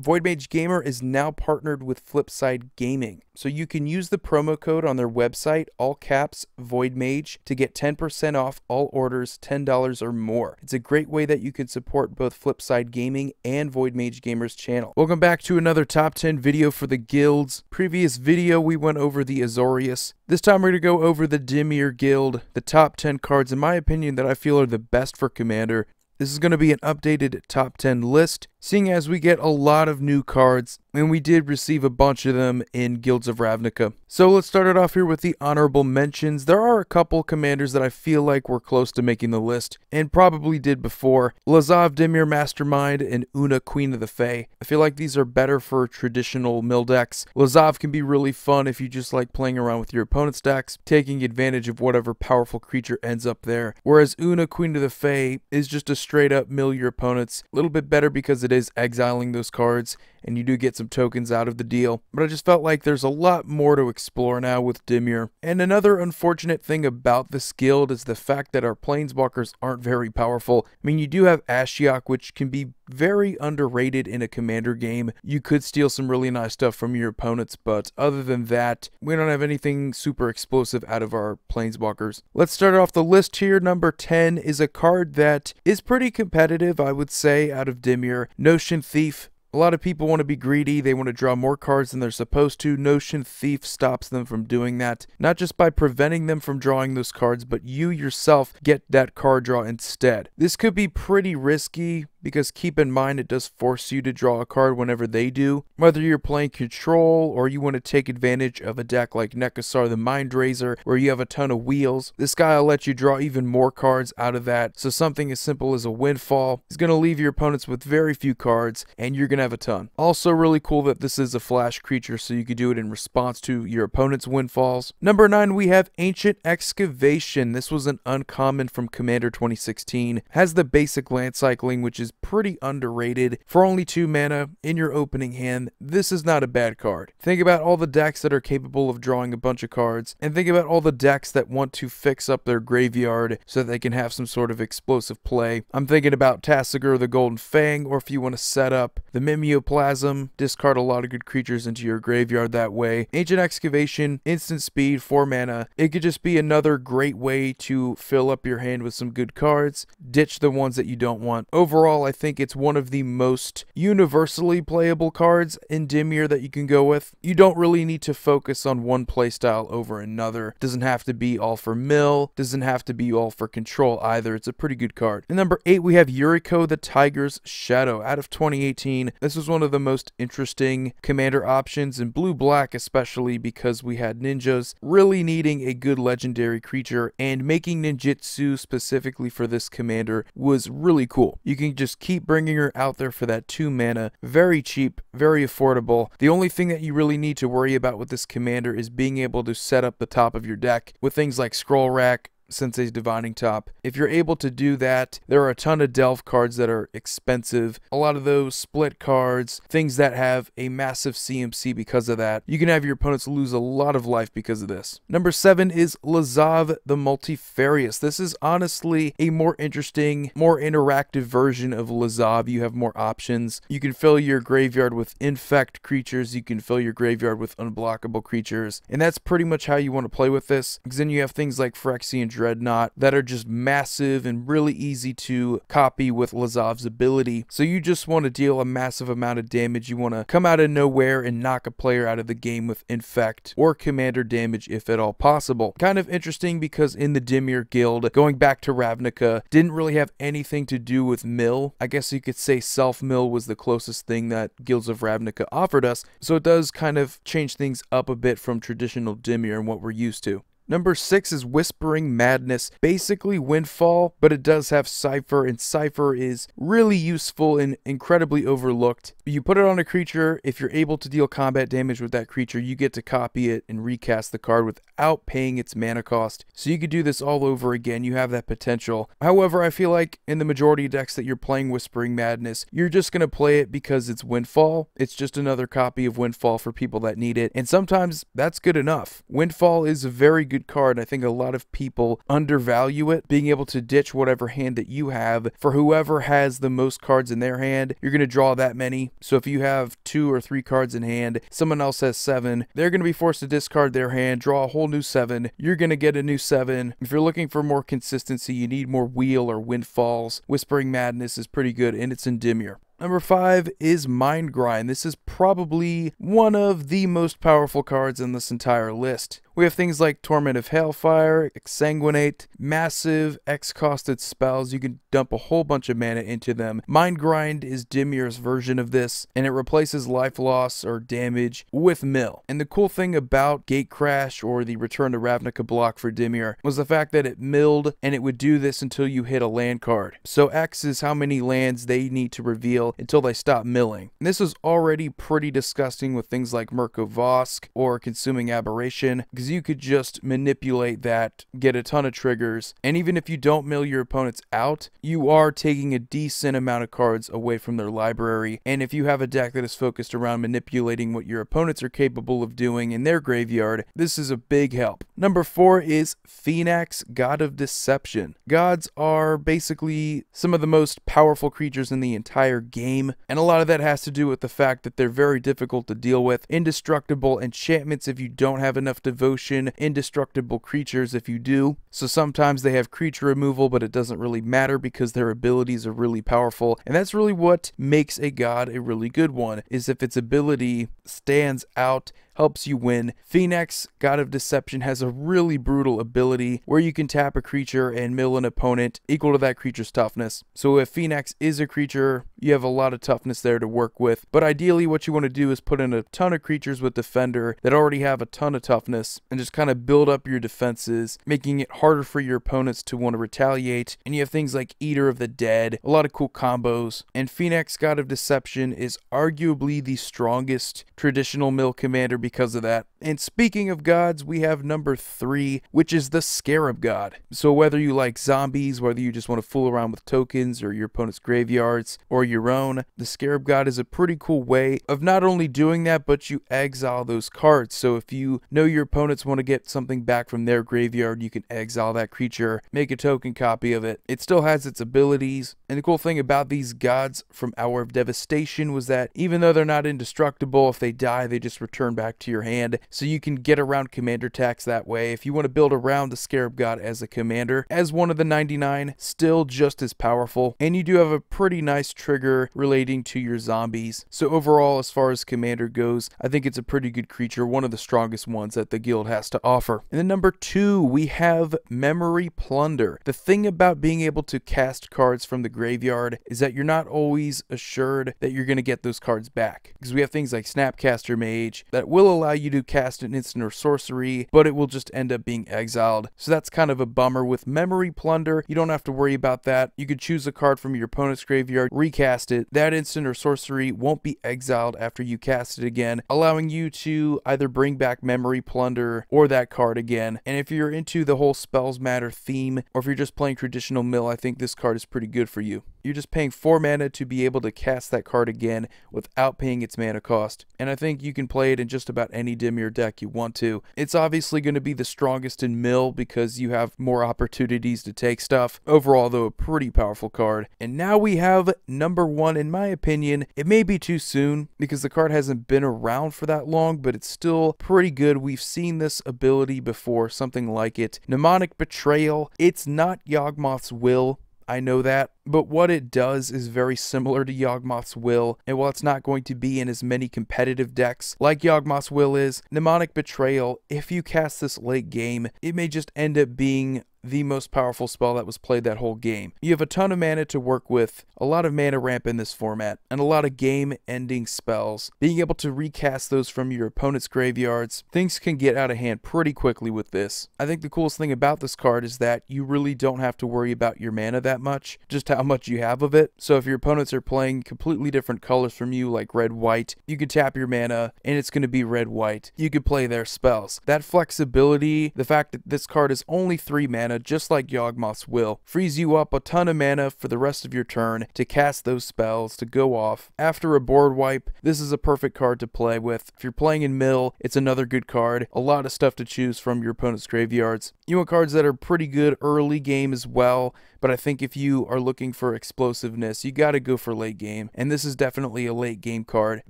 Void Mage Gamer is now partnered with Flipside Gaming, so you can use the promo code on their website, all caps Void Mage, to get 10% off all orders $10 or more. It's a great way that you can support both Flipside Gaming and Void Mage Gamer's channel. Welcome back to another top 10 video for the guilds. Previous video we went over the Azorius. This time we're going to go over the Dimir guild, the top 10 cards in my opinion that I feel are the best for Commander. This is going to be an updated top 10 list, seeing as we get a lot of new cards, and we did receive a bunch of them in Guilds of Ravnica. So let's start it off here with the honorable mentions. There are a couple commanders that I feel like were close to making the list, and probably did before. Lozad, Dimir, Mastermind, and Una, Queen of the Fae. I feel like these are better for traditional mill decks. Lozad can be really fun if you just like playing around with your opponent's decks, taking advantage of whatever powerful creature ends up there. Whereas Una, Queen of the Fae is just a straight up mill your opponents. A little bit better because it is exiling those cards, and you do get some tokens out of the deal. But I just felt like there's a lot more to explore now with Dimir. And another unfortunate thing about this guild is the fact that our planeswalkers aren't very powerful. I mean, you do have Ashiok, which can be very underrated in a commander game. You could steal some really nice stuff from your opponents, but other than that, we don't have anything super explosive out of our planeswalkers. Let's start off the list here. Number 10 is a card that is pretty competitive, I would say, out of Dimir. Notion Thief. A lot of people want to be greedy, they want to draw more cards than they're supposed to. Notion Thief stops them from doing that, not just by preventing them from drawing those cards, but you yourself get that card draw instead. This could be pretty risky, because keep in mind it does force you to draw a card whenever they do. Whether you're playing control or you want to take advantage of a deck like Nekasar the Mindraiser where you have a ton of wheels, this guy will let you draw even more cards out of that. So something as simple as a windfall is going to leave your opponents with very few cards, and you're going to have a ton. Also really cool that this is a flash creature, so you could do it in response to your opponent's windfalls. Number 9, we have Ancient Excavation. This was an uncommon from Commander 2016. Has the basic land cycling, which is pretty underrated. For only 2 mana in your opening hand, this is not a bad card. Think about all the decks that are capable of drawing a bunch of cards, and think about all the decks that want to fix up their graveyard so that they can have some sort of explosive play. I'm thinking about Tasigur the Golden Fang, or if you want to set up the Mimeoplasm, discard a lot of good creatures into your graveyard that way. Ancient Excavation, instant speed, 4 mana. It could just be another great way to fill up your hand with some good cards, ditch the ones that you don't want. Overall, I think it's one of the most universally playable cards in Dimir that you can go with. You don't really need to focus on one playstyle over another. Doesn't have to be all for mill, doesn't have to be all for control either. It's a pretty good card. And number 8, we have Yuriko the Tiger's Shadow. Out of 2018, this was one of the most interesting commander options in blue-black, especially because we had ninjas really needing a good legendary creature, and making ninjutsu specifically for this commander was really cool. You can just keep bringing her out there for that 2 mana. Very cheap, very affordable. The only thing that you really need to worry about with this commander is being able to set up the top of your deck with things like Scroll Rack, Sensei's Divining Top. If you're able to do that, there are a ton of Delve cards that are expensive. A lot of those split cards, things that have a massive CMC because of that. You can have your opponents lose a lot of life because of this. Number 7 is Lozad the Multifarious. This is honestly a more interesting, more interactive version of Lozad. You have more options. You can fill your graveyard with infect creatures. You can fill your graveyard with unblockable creatures. And that's pretty much how you want to play with this, because then you have things like Phyrexian Dreadnought that are just massive and really easy to copy with Lozad's ability. So you just want to deal a massive amount of damage. You want to come out of nowhere and knock a player out of the game with infect or commander damage if at all possible. Kind of interesting because in the Dimir guild, going back to Ravnica, didn't really have anything to do with mill. I guess you could say self-mill was the closest thing that Guilds of Ravnica offered us. So it does kind of change things up a bit from traditional Dimir and what we're used to. Number 6 is Whispering Madness. Basically Windfall, but it does have Cypher, and Cypher is really useful and incredibly overlooked. You put it on a creature, if you're able to deal combat damage with that creature, you get to copy it and recast the card without paying its mana cost. So you could do this all over again. You have that potential. However, I feel like in the majority of decks that you're playing Whispering Madness, you're just going to play it because it's Windfall. It's just another copy of Windfall for people that need it, and sometimes that's good enough. Windfall is a very good good card. I think a lot of people undervalue it, being able to ditch whatever hand that you have for whoever has the most cards in their hand. You're going to draw that many. So if you have 2 or 3 cards in hand, someone else has 7, they're going to be forced to discard their hand, draw a whole new 7. You're going to get a new 7. If you're looking for more consistency, you need more wheel or windfalls. Whispering Madness is pretty good, and it's in Dimir. Number 5 is Mind Grind. This is probably one of the most powerful cards in this entire list. We have things like Torment of Hailfire, Exsanguinate, massive X-costed spells. You can dump a whole bunch of mana into them. Mind Grind is Dimir's version of this, and it replaces life loss or damage with mill. And the cool thing about Gate Crash or the Return to Ravnica block for Dimir was the fact that it milled, and it would do this until you hit a land card. So X is how many lands they need to reveal until they stop milling. And this is already pretty disgusting with things like Mirko Vosk or Consuming Aberration, because you could just manipulate that, get a ton of triggers, and even if you don't mill your opponents out, you are taking a decent amount of cards away from their library. And if you have a deck that is focused around manipulating what your opponents are capable of doing in their graveyard, this is a big help. Number 4 is Phoenix, God of Deception. Gods are basically some of the most powerful creatures in the entire game, and a lot of that has to do with the fact that they're very difficult to deal with. Indestructible enchantments if you don't have enough devotion, indestructible creatures if you do. So sometimes they have creature removal, but it doesn't really matter because their abilities are really powerful. And that's really what makes a god a really good one, is if its ability stands out, helps you win. Phoenix, God of Deception, has a really brutal ability where you can tap a creature and mill an opponent equal to that creature's toughness. So if Phoenix is a creature, you have a lot of toughness there to work with. But ideally what you want to do is put in a ton of creatures with Defender that already have a ton of toughness and just kind of build up your defenses, making it harder for your opponents to want to retaliate. And you have things like Eater of the Dead, a lot of cool combos. And Phoenix, God of Deception, is arguably the strongest traditional mill commander because of that. And speaking of gods, we have number 3, which is the Scarab God. So whether you like zombies, whether you just want to fool around with tokens or your opponent's graveyards or your own, the Scarab God is a pretty cool way of not only doing that, but you exile those cards. So if you know your opponents want to get something back from their graveyard, you can exile that creature, make a token copy of it. It still has its abilities. And the cool thing about these gods from Hour of Devastation was that even though they're not indestructible, if they die, they just return back to your hand. So you can get around commander tax that way. If you want to build around the Scarab God as a commander, as one of the 99, still just as powerful. And you do have a pretty nice trigger relating to your zombies. So overall, as far as commander goes, I think it's a pretty good creature, one of the strongest ones that the guild has to offer. And then number 2, we have Memory Plunder. The thing about being able to cast cards from the graveyard is that you're not always assured that you're going to get those cards back. Because we have things like Snapcaster Mage that will allow you to cast an instant or sorcery, but it will just end up being exiled. So that's kind of a bummer. With Memory Plunder, you don't have to worry about that. You could choose a card from your opponent's graveyard, recast it. That instant or sorcery won't be exiled after you cast it again, allowing you to either bring back Memory Plunder or that card again. And if you're into the whole spells matter theme, or if you're just playing traditional mill, I think this card is pretty good for you. You're just paying 4 mana to be able to cast that card again without paying its mana cost. And I think you can play it in just about any Dimir deck you want to. It's obviously going to be the strongest in mill because you have more opportunities to take stuff. Overall, though, a pretty powerful card. And now we have number 1, in my opinion. It may be too soon because the card hasn't been around for that long, but it's still pretty good. We've seen this ability before, something like it. Mnemonic Betrayal. It's not Yawgmoth's Will. I know that, but what it does is very similar to Yawgmoth's Will, and while it's not going to be in as many competitive decks like Yawgmoth's Will is, Mnemonic Betrayal, if you cast this late game, it may just end up being the most powerful spell that was played that whole game. You have a ton of mana to work with, a lot of mana ramp in this format, and a lot of game-ending spells. Being able to recast those from your opponent's graveyards, things can get out of hand pretty quickly with this. I think the coolest thing about this card is that you really don't have to worry about your mana that much, just how how much you have of it. So if your opponents are playing completely different colors from you, like red-white, you could tap your mana and it's going to be red-white. You could play their spells. That flexibility, the fact that this card is only 3 mana, just like Yawgmoth's Will, frees you up a ton of mana for the rest of your turn to cast those spells, to go off. After a board wipe, this is a perfect card to play with. If you're playing in mill, it's another good card. A lot of stuff to choose from your opponent's graveyards. You want cards that are pretty good early game as well, but I think if you are looking for explosiveness, you got to go for late game, and this is definitely a late game card,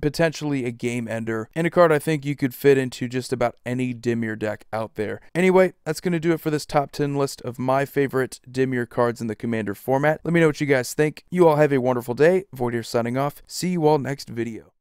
potentially a game ender, and a card I think you could fit into just about any Dimir deck out there. Anyway, that's going to do it for this top 10 list of my favorite Dimir cards in the Commander format. Let me know what you guys think. You all have a wonderful day. Void here signing off. See you all next video.